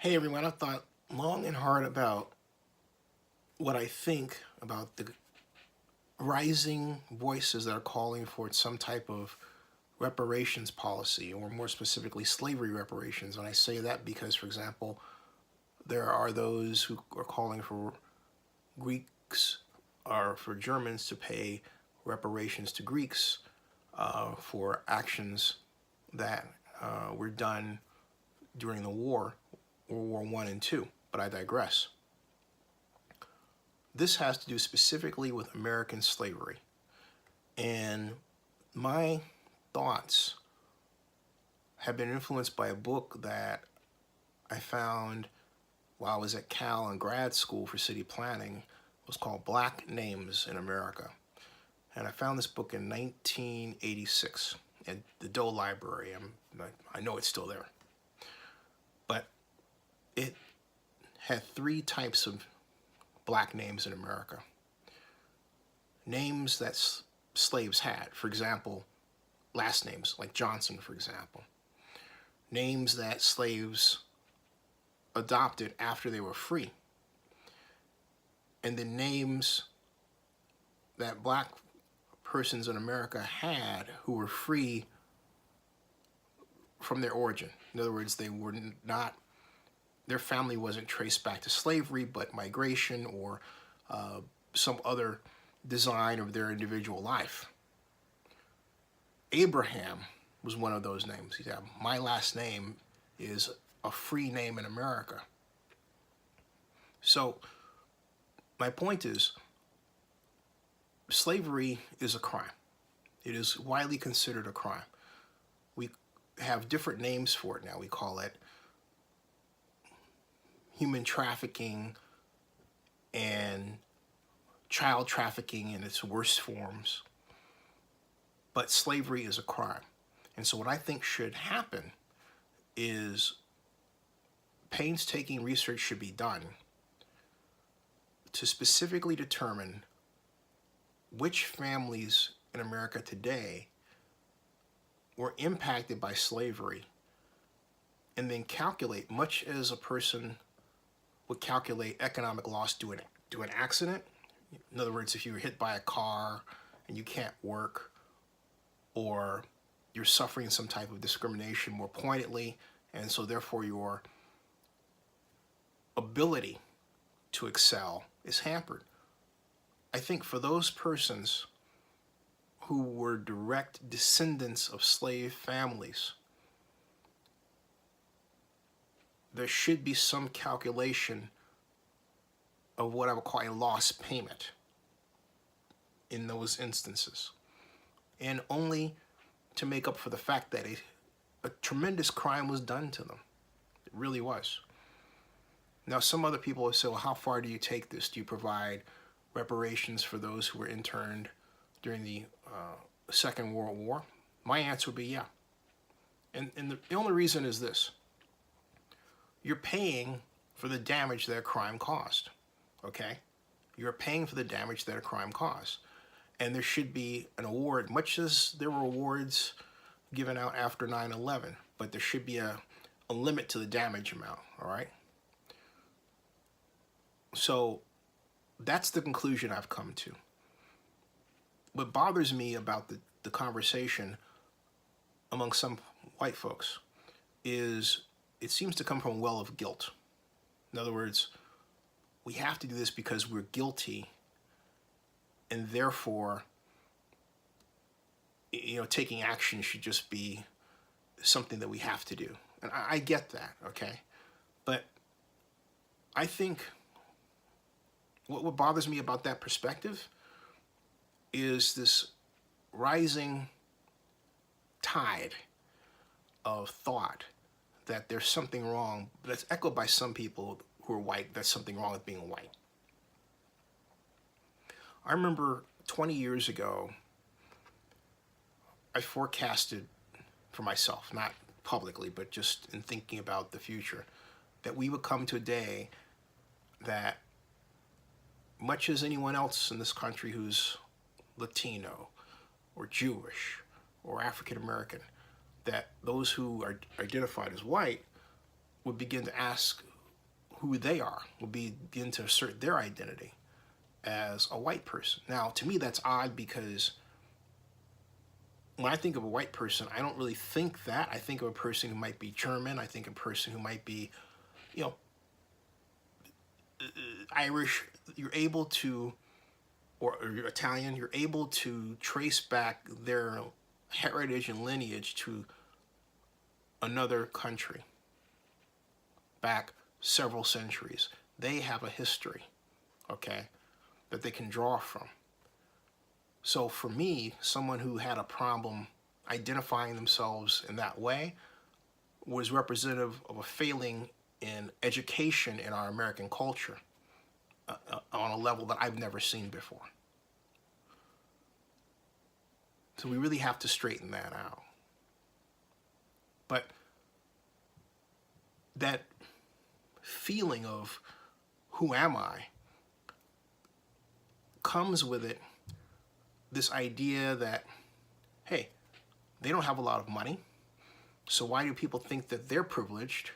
Hey everyone, I've thought long and hard about what I think about the rising voices that are calling for some type of reparations policy, or more specifically, slavery reparations. And I say that because, for example, there are those who are calling for Greeks or for Germans to pay reparations to Greeks for actions that were done during the war, World War I and II. But I digress. This has to do specifically with American slavery. And my thoughts have been influenced by a book that I found while I was at Cal in grad school for city planning. It was called Black Names in America. And I found this book in 1986 at the Doe Library. I know it's still there. But it had three types of black names in America. Names that slaves had, for example, last names, like Johnson, for example. Names that slaves adopted after they were free. And the names that black persons in America had who were free from their origin. In other words, they were not, their family wasn't traced back to slavery, but migration or some other design of their individual life. Abraham was one of those names. Yeah, my last name is a free name in America. So my point is, slavery is a crime. It is widely considered a crime. We have different names for it now. We call it human trafficking and child trafficking in its worst forms. But slavery is a crime. And so what I think should happen is painstaking research should be done to specifically determine which families in America today were impacted by slavery, and then calculate, much as a person would calculate economic loss due to an accident. In other words, if you were hit by a car and you can't work, or you're suffering some type of discrimination more pointedly, and so therefore your ability to excel is hampered. I think for those persons who were direct descendants of slave families, there should be some calculation of what I would call a loss payment in those instances. And only to make up for the fact that a tremendous crime was done to them. It really was. Now, some other people will say, well, how far do you take this? Do you provide reparations for those who were interned during the Second World War? My answer would be yeah. And the only reason is this. You're paying for the damage that a crime caused, okay? You're paying for the damage that a crime caused. And there should be an award, much as there were awards given out after 9/11, but there should be a limit to the damage amount, all right? So that's the conclusion I've come to. What bothers me about the conversation among some white folks is it seems to come from a well of guilt. In other words, we have to do this because we're guilty, and therefore, taking action should just be something that we have to do. And I get that, okay? But I think what bothers me about that perspective is this rising tide of thought that there's something wrong, that's echoed by some people who are white, that's something wrong with being white. I remember 20 years ago, I forecasted for myself, not publicly, but just in thinking about the future, that we would come to a day that, much as anyone else in this country who's Latino or Jewish or African American, that those who are identified as white would begin to ask who they are, will begin to assert their identity as a white person. Now, to me, that's odd because when I think of a white person, I don't really think that. I think of a person who might be German. I think of a person who might be, you know, Irish. You're able to, or you're Italian, you're able to trace back their heritage and lineage to another country, back several centuries. They have a history, okay, that they can draw from. So for me, someone who had a problem identifying themselves in that way was representative of a failing in education in our American culture on a level that I've never seen before. So we really have to straighten that out. But that feeling of who am I comes with it this idea that, hey, they don't have a lot of money, so why do people think that they're privileged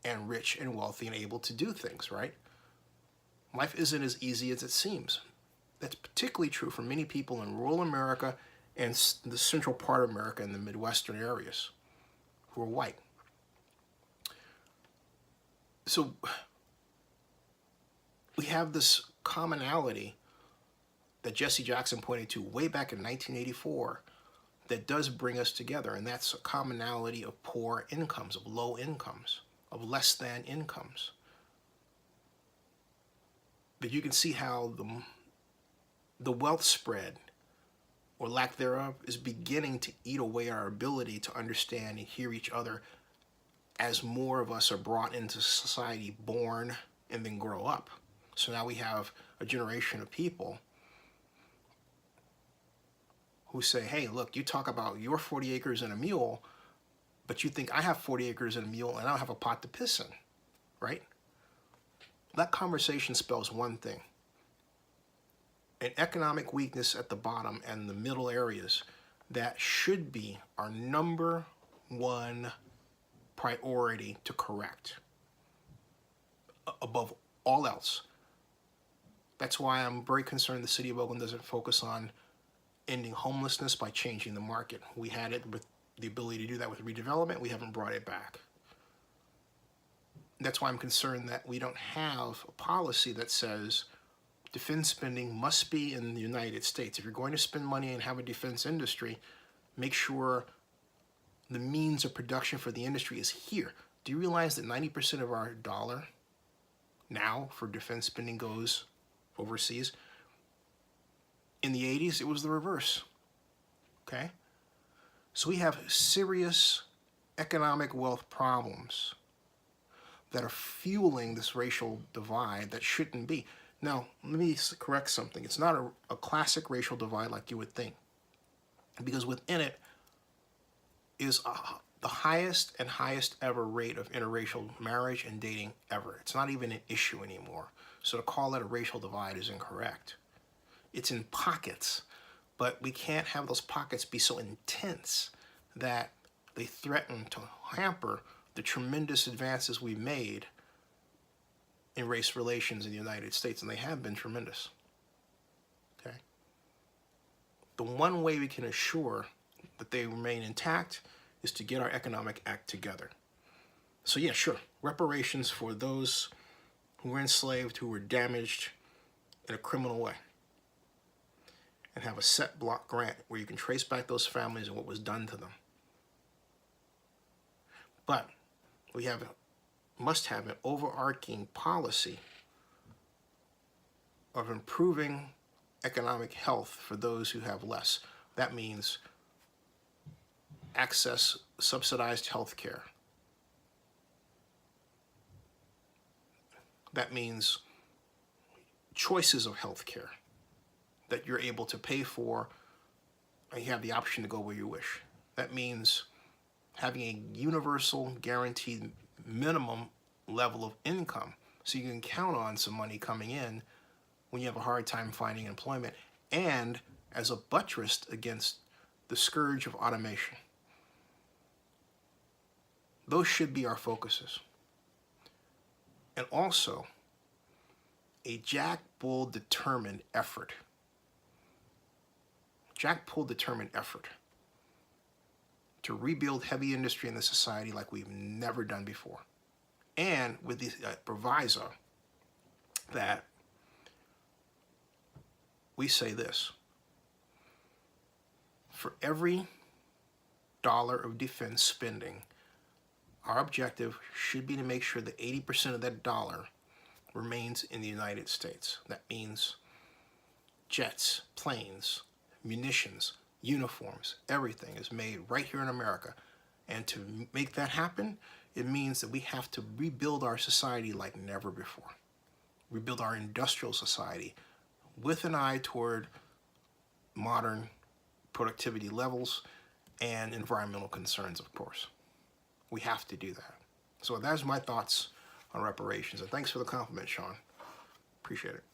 and rich and wealthy and able to do things, right? Life isn't as easy as it seems. That's particularly true for many people in rural America and the central part of America and the Midwestern areas who are white. So we have this commonality that Jesse Jackson pointed to way back in 1984 that does bring us together, and that's a commonality of poor incomes, of low incomes, of less than incomes. But you can see how the wealth spread, or lack thereof, is beginning to eat away our ability to understand and hear each other as more of us are brought into society, born, and then grow up. So now we have a generation of people who say, hey, look, you talk about your 40 acres and a mule, but you think I have 40 acres and a mule and I don't have a pot to piss in, right? That conversation spells one thing: an economic weakness at the bottom and the middle areas that should be our number one priority to correct above all else. That's why I'm very concerned the city of Oakland doesn't focus on ending homelessness by changing the market. We had it with the ability to do that with redevelopment. We haven't brought it back. That's why I'm concerned that we don't have a policy that says defense spending must be in the United States. If you're going to spend money and have a defense industry, make sure the means of production for the industry is here. Do you realize that 90% of our dollar now for defense spending goes overseas? In the 80s, it was the reverse, okay? So we have serious economic wealth problems that are fueling this racial divide that shouldn't be. Now, let me correct something. It's not a classic racial divide like you would think, because within it is the highest ever rate of interracial marriage and dating ever. It's not even an issue anymore. So to call it a racial divide is incorrect. It's in pockets, but we can't have those pockets be so intense that they threaten to hamper the tremendous advances we've made in race relations in the United States, and they have been tremendous, okay? The one way we can assure that they remain intact is to get our economic act together. So yeah, sure, reparations for those who were enslaved, who were damaged in a criminal way, and have a set block grant where you can trace back those families and what was done to them. But we must have an overarching policy of improving economic health for those who have less. That means access subsidized health care. That means choices of health care that you're able to pay for, and you have the option to go where you wish. That means having a universal guaranteed minimum level of income so you can count on some money coming in when you have a hard time finding employment, and as a buttress against the scourge of automation. Those should be our focuses. and also a Jack Bull determined effort. Jack Bull determined effort to rebuild heavy industry in the society like we've never done before. And with the proviso that we say this: for every dollar of defense spending, our objective should be to make sure that 80% of that dollar remains in the United States. That means jets, planes, munitions, uniforms, everything is made right here in America. And to make that happen, it means that we have to rebuild our society like never before. Rebuild our industrial society with an eye toward modern productivity levels and environmental concerns, of course. We have to do that. So that's my thoughts on reparations. And thanks for the compliment, Sean. Appreciate it.